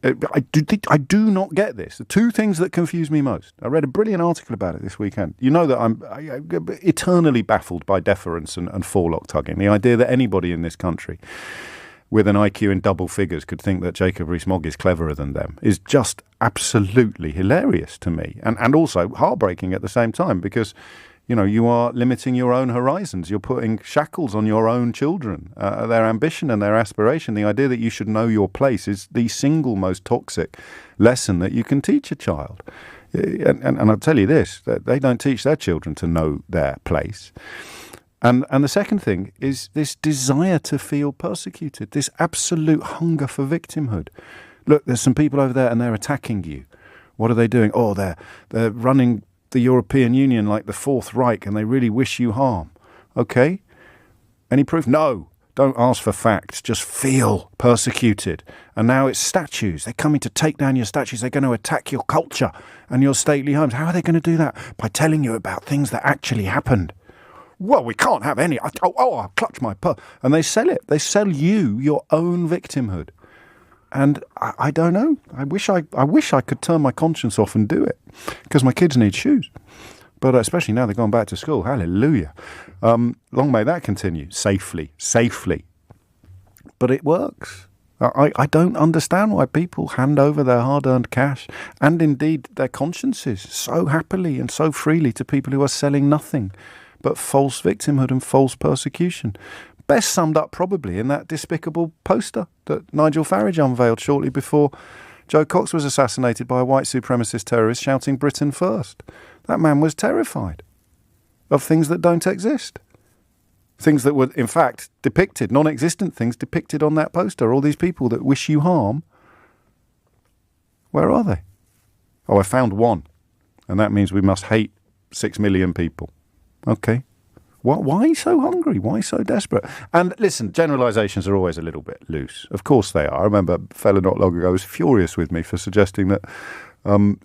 I do not get this. The two things that confuse me most. I read a brilliant article about it this weekend. You know that I'm eternally baffled by deference and forelock tugging. The idea that anybody in this country with an IQ in double figures could think that Jacob Rees-Mogg is cleverer than them is just absolutely hilarious to me, and also heartbreaking at the same time, because you are limiting your own horizons. You're putting shackles on your own children, their ambition and their aspiration. The idea that you should know your place is the single most toxic lesson that you can teach a child. And I'll tell you this, that they don't teach their children to know their place. And the second thing is this desire to feel persecuted, this absolute hunger for victimhood. Look, there's some people over there and they're attacking you. What are they doing? Oh, they're running the European Union like the Fourth Reich, and they really wish you harm. Okay? Any proof? No. Don't ask for facts. Just feel persecuted. And now it's statues. They're coming to take down your statues. They're going to attack your culture and your stately homes. How are they going to do that? By telling you about things that actually happened. Well, we can't have any. I'll clutch my purse. And they sell it. They sell you your own victimhood. And I don't know. I wish I could turn my conscience off and do it, because my kids need shoes. But especially now they're going back to school. Hallelujah. Long may that continue. Safely. But it works. I don't understand why people hand over their hard-earned cash and indeed their consciences so happily and so freely to people who are selling nothing but false victimhood and false persecution. Best summed up probably in that despicable poster that Nigel Farage unveiled shortly before Joe Cox was assassinated by a white supremacist terrorist shouting Britain first. That man was terrified of things that don't exist. Things that were, in fact, depicted, non-existent things depicted on that poster. All these people that wish you harm. Where are they? Oh, I found one. And that means we must hate 6 million people. Okay. Why so hungry? Why so desperate? And listen, generalisations are always a little bit loose. Of course they are. I remember a fella not long ago was furious with me for suggesting that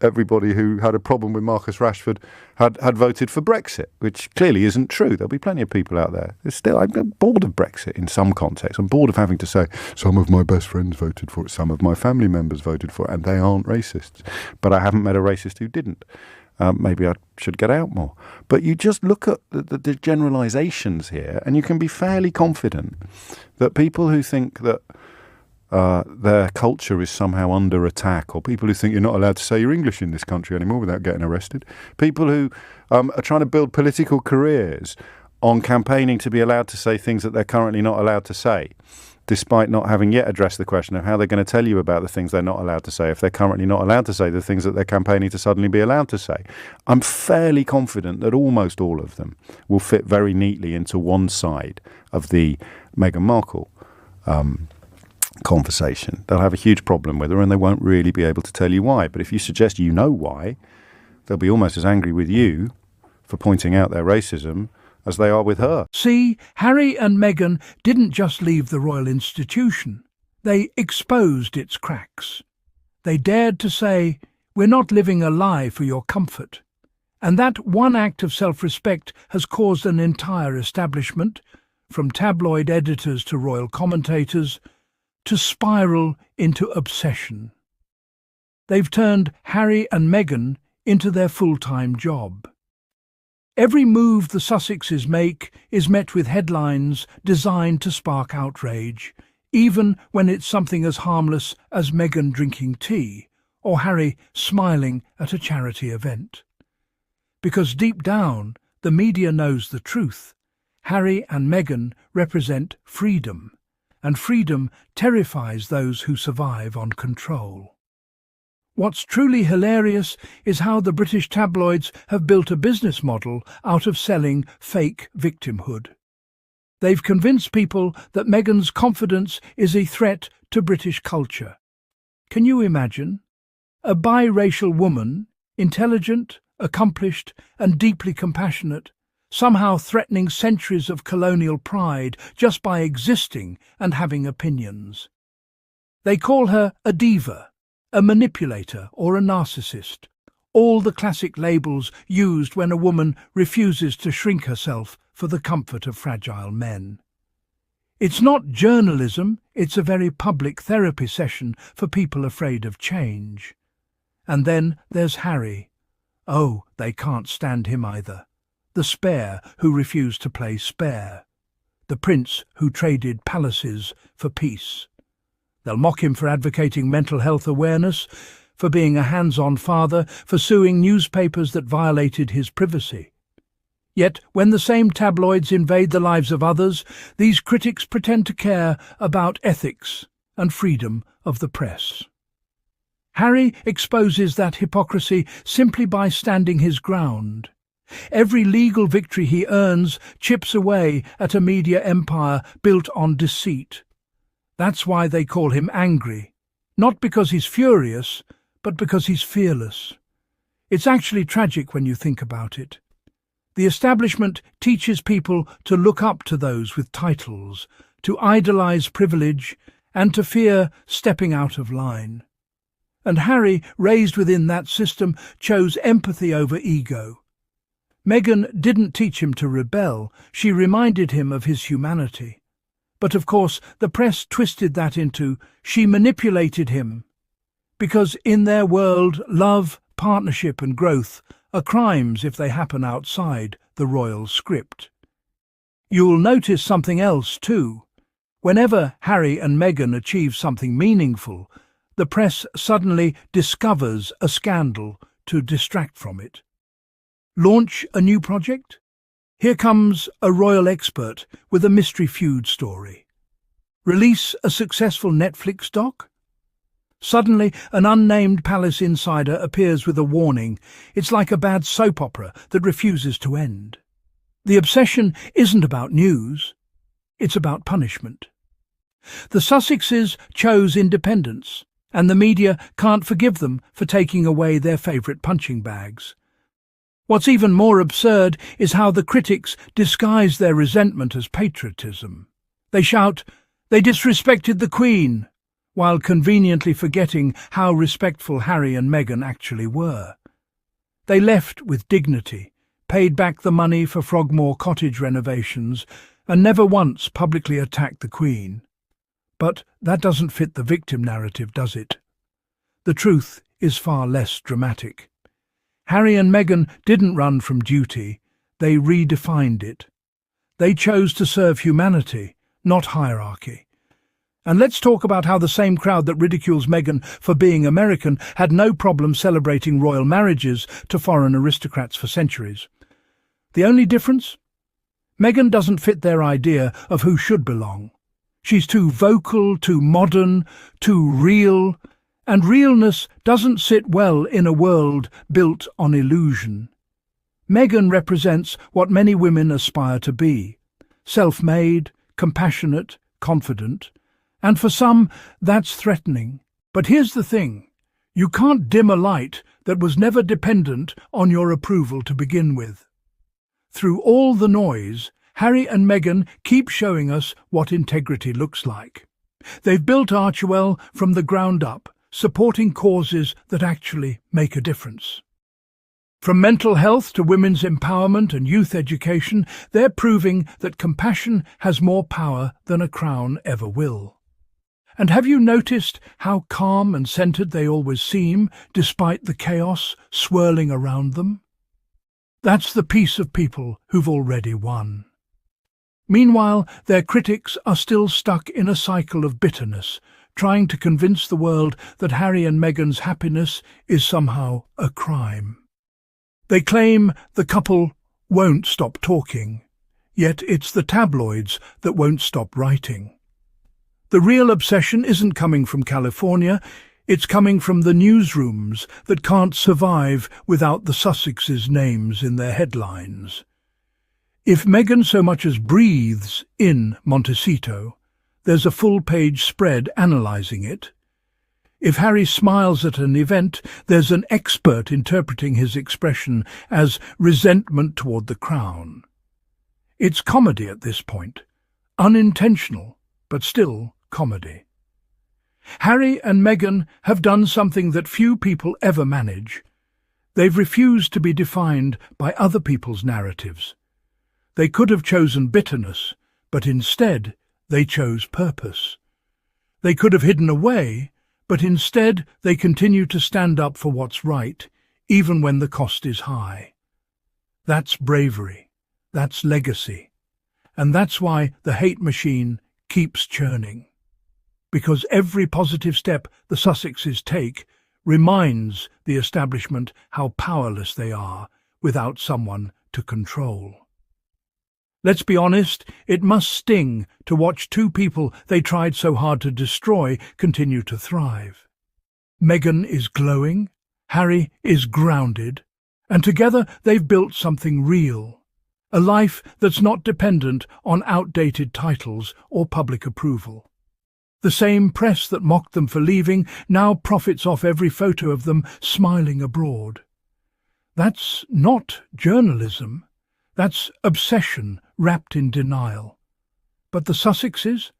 everybody who had a problem with Marcus Rashford had voted for Brexit, which clearly isn't true. There'll be plenty of people out there. I'm bored of Brexit in some context. I'm bored of having to say, some of my best friends voted for it, some of my family members voted for it, and they aren't racists. But I haven't met a racist who didn't. Maybe I should get out more. But you just look at the generalisations here, and you can be fairly confident that people who think that their culture is somehow under attack, or people who think you're not allowed to say your English in this country anymore without getting arrested, people who are trying to build political careers on campaigning to be allowed to say things that they're currently not allowed to say, despite not having yet addressed the question of how they're going to tell you about the things they're not allowed to say if they're currently not allowed to say the things that they're campaigning to suddenly be allowed to say. I'm fairly confident that almost all of them will fit very neatly into one side of the Meghan Markle conversation. They'll have a huge problem with her and they won't really be able to tell you why. But if you suggest you know why, they'll be almost as angry with you for pointing out their racism as they are with her. See, Harry and Meghan didn't just leave the royal institution. They exposed its cracks. They dared to say, "We're not living a lie for your comfort." And that one act of self-respect has caused an entire establishment, from tabloid editors to royal commentators, to spiral into obsession. They've turned Harry and Meghan into their full-time job. Every move the Sussexes make is met with headlines designed to spark outrage, even when it's something as harmless as Meghan drinking tea or Harry smiling at a charity event. Because deep down, the media knows the truth. Harry and Meghan represent freedom, and freedom terrifies those who survive on control. What's truly hilarious is how the British tabloids have built a business model out of selling fake victimhood. They've convinced people that Meghan's confidence is a threat to British culture. Can you imagine? A biracial woman, intelligent, accomplished, and deeply compassionate, somehow threatening centuries of colonial pride just by existing and having opinions. They call her a diva, a manipulator, or a narcissist, all the classic labels used when a woman refuses to shrink herself for the comfort of fragile men. It's not journalism, it's a very public therapy session for people afraid of change. And then there's Harry. Oh, they can't stand him either. The spare who refused to play spare. The prince who traded palaces for peace. They'll mock him for advocating mental health awareness, for being a hands-on father, for suing newspapers that violated his privacy. Yet, when the same tabloids invade the lives of others, these critics pretend to care about ethics and freedom of the press. Harry exposes that hypocrisy simply by standing his ground. Every legal victory he earns chips away at a media empire built on deceit. That's why they call him angry, not because he's furious, but because he's fearless. It's actually tragic when you think about it. The establishment teaches people to look up to those with titles, to idolize privilege, and to fear stepping out of line. And Harry, raised within that system, chose empathy over ego. Meghan didn't teach him to rebel, she reminded him of his humanity. But of course the press twisted that into, she manipulated him. Because in their world, love, partnership and growth are crimes if they happen outside the royal script. You'll notice something else too. Whenever Harry and Meghan achieve something meaningful, the press suddenly discovers a scandal to distract from it. Launch a new project? Here comes a royal expert with a mystery feud story. Release a successful Netflix doc? Suddenly, an unnamed palace insider appears with a warning. It's like a bad soap opera that refuses to end. The obsession isn't about news, it's about punishment. The Sussexes chose independence, and the media can't forgive them for taking away their favourite punching bags. What's even more absurd is how the critics disguise their resentment as patriotism. They shout, "They disrespected the Queen," while conveniently forgetting how respectful Harry and Meghan actually were. They left with dignity, paid back the money for Frogmore Cottage renovations, and never once publicly attacked the Queen. But that doesn't fit the victim narrative, does it? The truth is far less dramatic. Harry and Meghan didn't run from duty, they redefined it. They chose to serve humanity, not hierarchy. And let's talk about how the same crowd that ridicules Meghan for being American had no problem celebrating royal marriages to foreign aristocrats for centuries. The only difference? Meghan doesn't fit their idea of who should belong. She's too vocal, too modern, too real, and realness doesn't sit well in a world built on illusion. Meghan represents what many women aspire to be: self-made, compassionate, confident. And for some, that's threatening. But here's the thing. You can't dim a light that was never dependent on your approval to begin with. Through all the noise, Harry and Meghan keep showing us what integrity looks like. They've built Archewell from the ground up, supporting causes that actually make a difference. From mental health to women's empowerment and youth education, they're proving that compassion has more power than a crown ever will. And have you noticed how calm and centred they always seem, despite the chaos swirling around them? That's the peace of people who've already won. Meanwhile, their critics are still stuck in a cycle of bitterness, trying to convince the world that Harry and Meghan's happiness is somehow a crime. They claim the couple won't stop talking, yet it's the tabloids that won't stop writing. The real obsession isn't coming from California, it's coming from the newsrooms that can't survive without the Sussexes' names in their headlines. If Meghan so much as breathes in Montecito, there's a full-page spread analysing it. If Harry smiles at an event, there's an expert interpreting his expression as resentment toward the crown. It's comedy at this point, unintentional, but still comedy. Harry and Meghan have done something that few people ever manage. They've refused to be defined by other people's narratives. They could have chosen bitterness, but instead They chose purpose. They could have hidden away, but instead they continue to stand up for what's right, even when the cost is high. That's bravery. That's legacy. And that's why the hate machine keeps churning. Because every positive step the Sussexes take reminds the establishment how powerless they are without someone to control. Let's be honest, it must sting to watch two people they tried so hard to destroy continue to thrive. Meghan is glowing, Harry is grounded, and together they've built something real, a life that's not dependent on outdated titles or public approval. The same press that mocked them for leaving now profits off every photo of them smiling abroad. That's not journalism. That's obsession wrapped in denial. But the Sussexes?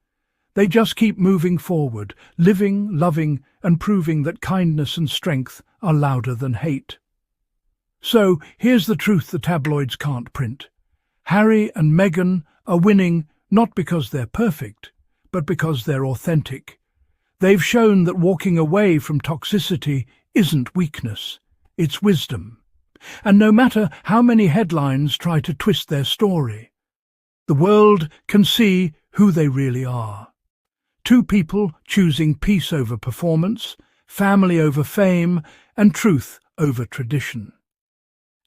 They just keep moving forward, living, loving, and proving that kindness and strength are louder than hate. So, here's the truth the tabloids can't print. Harry and Meghan are winning not because they're perfect, but because they're authentic. They've shown that walking away from toxicity isn't weakness, it's wisdom. And no matter how many headlines try to twist their story, the world can see who they really are. Two people choosing peace over performance, family over fame, and truth over tradition.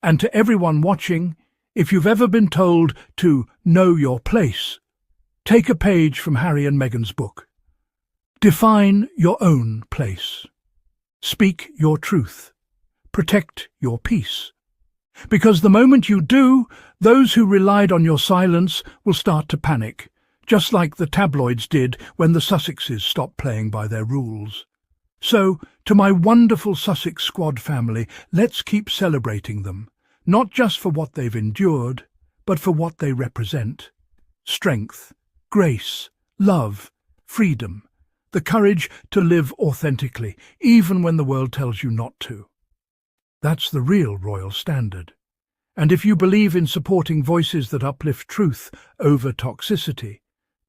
And to everyone watching, if you've ever been told to know your place, take a page from Harry and Meghan's book. Define your own place. Speak your truth. Protect your peace. Because the moment you do, those who relied on your silence will start to panic, just like the tabloids did when the Sussexes stopped playing by their rules. So, to my wonderful Sussex Squad family, let's keep celebrating them, not just for what they've endured, but for what they represent. Strength, grace, love, freedom, the courage to live authentically, even when the world tells you not to. That's the real royal standard. And if you believe in supporting voices that uplift truth over toxicity,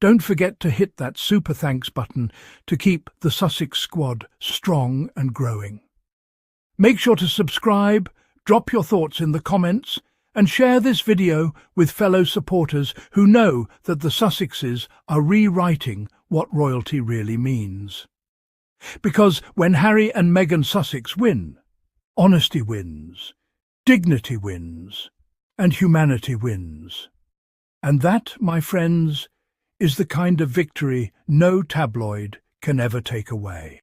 don't forget to hit that super thanks button to keep the Sussex Squad strong and growing. Make sure to subscribe, drop your thoughts in the comments, and share this video with fellow supporters who know that the Sussexes are rewriting what royalty really means. Because when Harry and Meghan Sussex win, honesty wins, dignity wins, and humanity wins. And that, my friends, is the kind of victory no tabloid can ever take away.